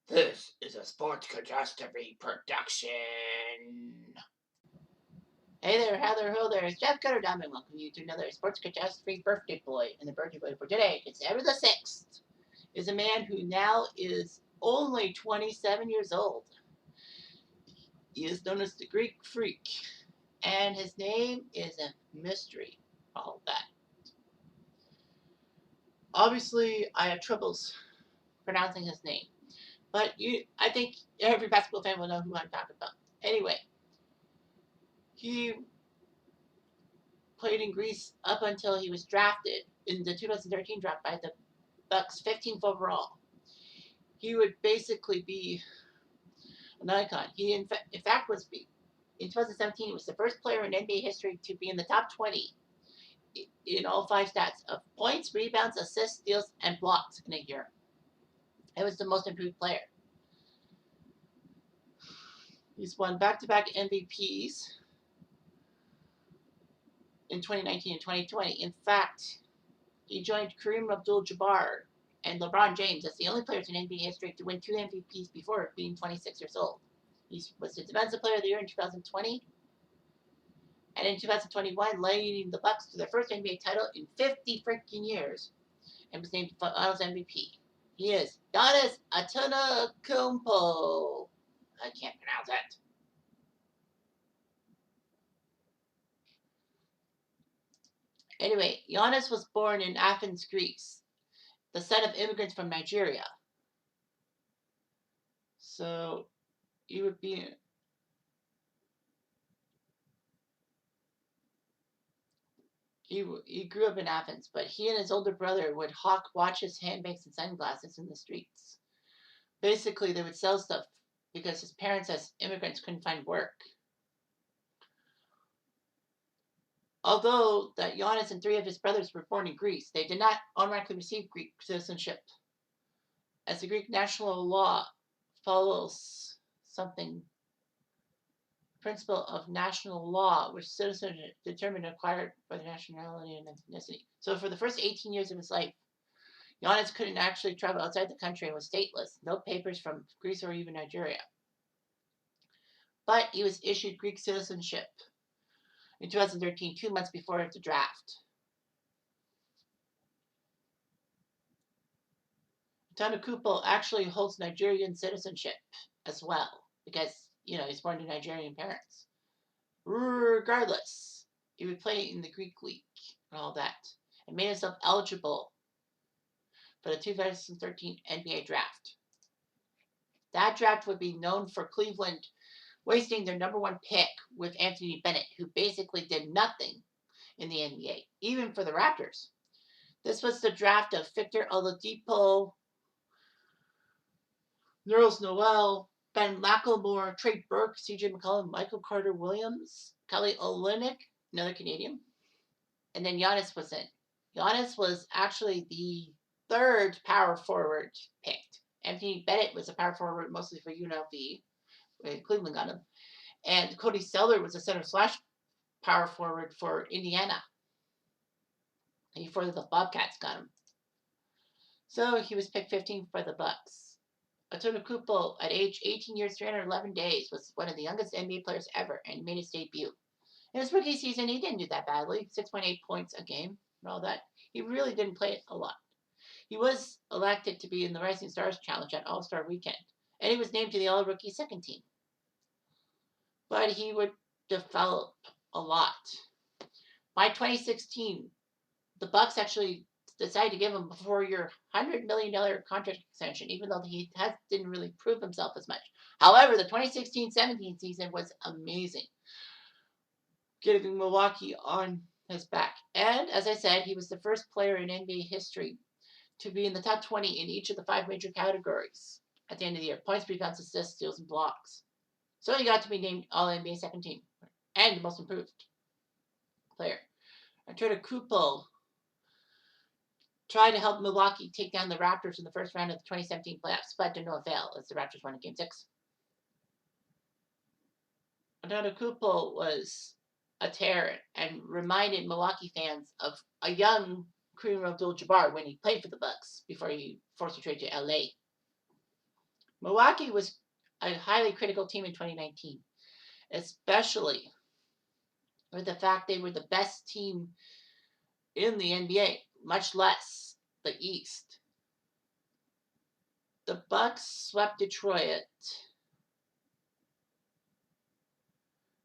This is a sports catastrophe production. Hey there, how there, ho there, it's Jeff Cutterdom, and welcome you to another Sports Catastrophe Birthday Boy. And the birthday boy for today, December the 6th, is a man who now is only 27 years old. He is known as the Greek Freak, and his name is a mystery. All that. Obviously, I have troubles pronouncing his name, but I think every basketball fan will know who I'm talking about. Anyway, he played in Greece up until he was drafted in the 2013 draft by the Bucks, 15th overall. He would basically be an icon. He, in fact, was in 2017. He was the first player in NBA history to be in the top 20 in all 5 stats of points, rebounds, assists, steals, and blocks in a year. He was the most improved player. He's won back-to-back MVPs in 2019 and 2020. In fact, he joined Kareem Abdul-Jabbar and LeBron James as the only players in NBA history to win 2 MVPs before being 26 years old. He was the Defensive Player of the Year in 2020, and in 2021, leading the Bucks to their first NBA title in 50 freaking years, and was named Finals MVP. He is Giannis Antetokounmpo. I can't pronounce it. Anyway, Giannis was born in Athens, Greece, the son of immigrants from Nigeria. So he would be he grew up in Athens, but he and his older brother would hawk watches, handbags, and sunglasses in the streets. Basically, they would sell stuff because his parents, as immigrants, couldn't find work. Although that Giannis and 3 of his brothers were born in Greece, they did not automatically receive Greek citizenship, as the Greek national law follows something principle of national law, which citizens are determined and acquired by their nationality and ethnicity. So for the first 18 years of his life, Giannis couldn't actually travel outside the country and was stateless, no papers from Greece or even Nigeria. But he was issued Greek citizenship in 2013, 2 months before the draft. Antetokounmpo actually holds Nigerian citizenship as well, because, he's born to Nigerian parents. Regardless, he would play in the Greek league and all that, and made himself eligible for the 2013 NBA draft. That draft would be known for Cleveland wasting their number 1 pick with Anthony Bennett, who basically did nothing in the NBA, even for the Raptors. This was the draft of Victor Oladipo, Nerlens Noel, Ben McLemore, Trey Burke, CJ McCollum, Michael Carter-Williams, Kelly Olynyk, another Canadian, and then Giannis was in. Giannis was actually the 3rd power forward picked. Anthony Bennett was a power forward mostly for UNLV, when Cleveland got him, and Cody Zeller was a center / power forward for Indiana, and before the Bobcats got him. So he was picked 15th by the Bucks. Antetokounmpo, at age 18 years, 311 days, was one of the youngest NBA players ever and made his debut. In his rookie season, he didn't do that badly, 6.8 points a game and all that. He really didn't play it a lot. He was elected to be in the Rising Stars Challenge at All-Star Weekend, and he was named to the All-Rookie second team. But he would develop a lot. By 2016, the Bucks actually decided to give him a 4-year, $100 million contract extension, even though he didn't really prove himself as much. However, the 2016-17 season was amazing, getting Milwaukee on his back. And as I said, he was the first player in NBA history to be in the top 20 in each of the 5 major categories at the end of the year: points, rebounds, assists, steals, and blocks. So he got to be named All-NBA second team and the most improved player. Antetokounmpo tried to help Milwaukee take down the Raptors in the first round of the 2017 playoffs, but to no avail, as the Raptors won in Game 6. Antetokounmpo was a terror and reminded Milwaukee fans of a young Kareem Abdul-Jabbar when he played for the Bucks before he forced a trade to LA. Milwaukee was a highly critical team in 2019, especially with the fact they were the best team in the NBA, much less the East. The Bucks swept Detroit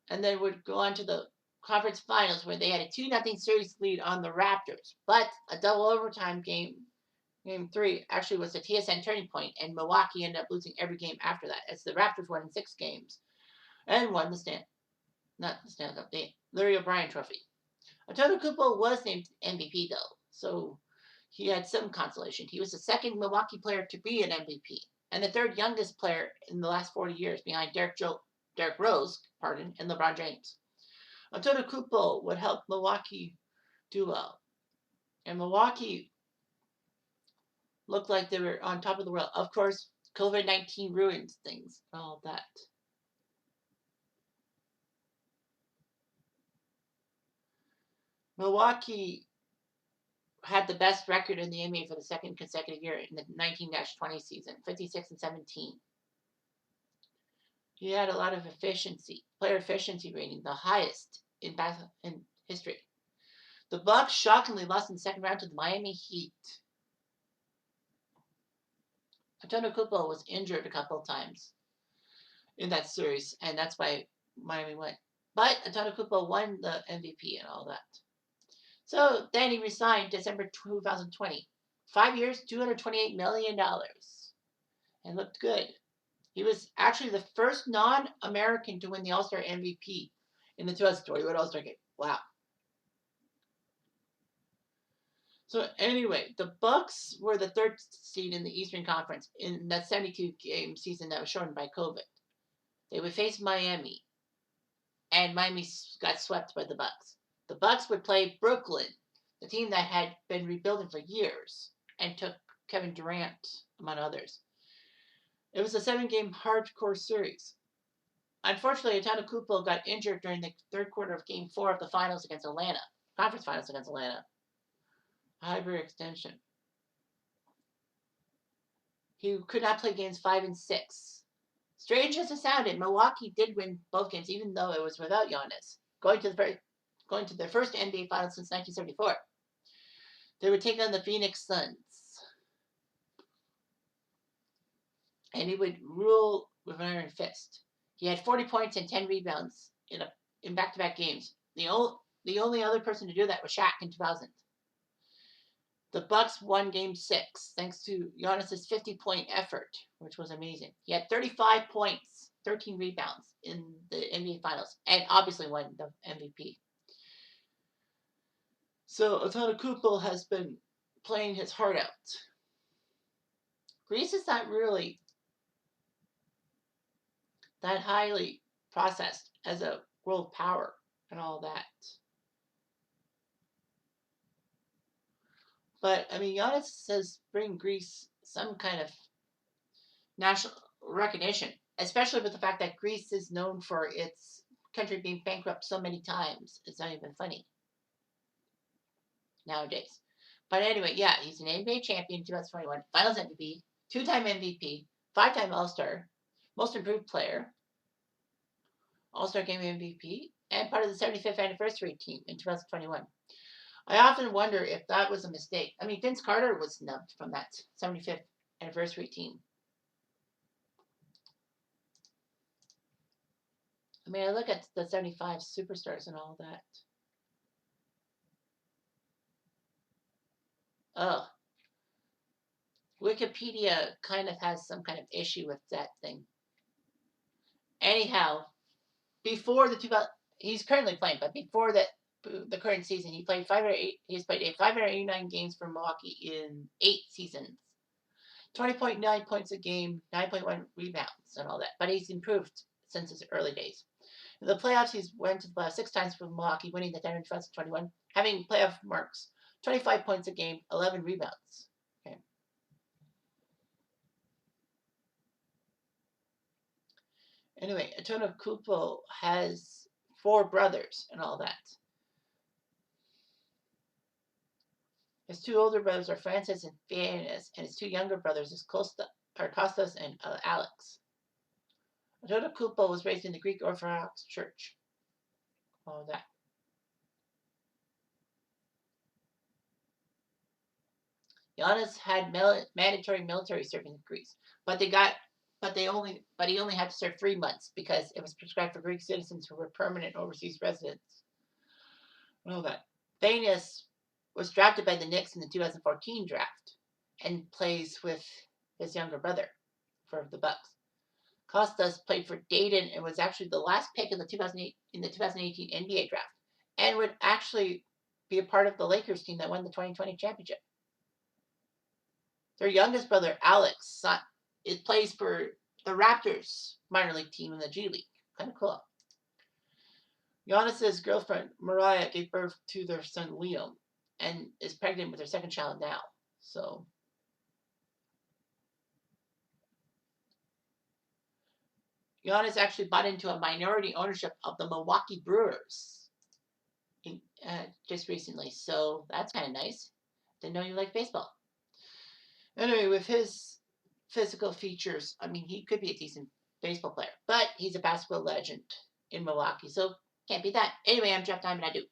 and then would go on to the conference finals where they had a 2-0 series lead on the Raptors. But a double overtime game 3, actually was the TSN turning point, and Milwaukee ended up losing every game after that as the Raptors won in 6 games and won the Larry O'Brien Trophy. Antetokounmpo was named MVP though, so he had some consolation. He was the second Milwaukee player to be an MVP and the third youngest player in the last 40 years behind Derrick Rose, and LeBron James. Antetokounmpo would help Milwaukee do well, and Milwaukee looked like they were on top of the world. Of course, COVID-19 ruins things and all that. Milwaukee had the best record in the NBA for the second consecutive year in the 19-20 season, 56-17. He had a lot of player efficiency rating, the highest in history. The Bucks shockingly lost in the second round to the Miami Heat. Antetokounmpo was injured a couple of times in that series, and that's why Miami won. But Antetokounmpo won the MVP and all that. So then he resigned December 2020. 5 years, $228 million. And looked good. He was actually the first non-American to win the All-Star MVP in the 2021 All-Star game. Wow. So anyway, the Bucks were the 3rd seed in the Eastern Conference in that 72-game season that was shortened by COVID. They would face Miami, and Miami got swept by the Bucks. The Bucks would play Brooklyn, the team that had been rebuilding for years, and took Kevin Durant, among others. It was a 7-game hardcore series. Unfortunately, Antetokounmpo got injured during the third quarter of Game 4 of the finals against Atlanta, conference finals against Atlanta. Hyperextension. He could not play games 5 and 6. Strange as it sounded, Milwaukee did win both games, even though it was without Giannis, going to their first NBA finals since 1974. They would take on the Phoenix Suns. And he would rule with an iron fist. He had 40 points and 10 rebounds in back-to-back games. The only other person to do that was Shaq in 2000. The Bucks won Game 6 thanks to Giannis' 50-point effort, which was amazing. He had 35 points, 13 rebounds in the NBA Finals, and obviously won the MVP. So Antetokounmpo has been playing his heart out. Greece is not really that highly processed as a world power and all that. But, I mean, Giannis says bring Greece some kind of national recognition, especially with the fact that Greece is known for its country being bankrupt so many times. It's not even funny nowadays. But anyway, yeah, he's an NBA champion in 2021, Finals MVP, 2-time MVP, 5-time All-Star, Most Improved Player, All-Star Game MVP, and part of the 75th anniversary team in 2021. I often wonder if that was a mistake. I mean, Vince Carter was snubbed from that 75th anniversary team. I mean, I look at the 75 superstars and all that. Oh, Wikipedia kind of has some kind of issue with that thing. Anyhow, before the 2000, he's currently playing, but before the current season, he played 508. He's played 589 games for Milwaukee in 8 seasons. 20.9 points a game, 9.1 rebounds, and all that. But he's improved since his early days. In the playoffs, he's went to the playoffs 6 times for Milwaukee, winning the Thunder in 2021, having playoff marks, 25 points a game, 11 rebounds. Okay. Anyway, Antetokounmpo has 4 brothers and all that. His 2 older brothers are Francis and Giannis, and his 2 younger brothers is Costa Kostas and Alex. Antetokounmpo was raised in the Greek Orthodox Church. All that. Giannis had mandatory military service in Greece, but he only had to serve 3 months because it was prescribed for Greek citizens who were permanent overseas residents. All that. Thanos was drafted by the Knicks in the 2014 draft and plays with his younger brother for the Bucks. Kostas played for Dayton and was actually the last pick in the 2018 NBA draft, and would actually be a part of the Lakers team that won the 2020 championship. Their youngest brother, Alex, plays for the Raptors minor league team in the G League. Kind of cool. Giannis's girlfriend, Mariah, gave birth to their son, Liam, and is pregnant with their second child now. So, Giannis actually bought into a minority ownership of the Milwaukee Brewers just recently. So, that's kind of nice. Didn't know you like baseball. Anyway, with his physical features, I mean, he could be a decent baseball player, but he's a basketball legend in Milwaukee, so can't be that. Anyway, I'm Jeff Diamond. I do.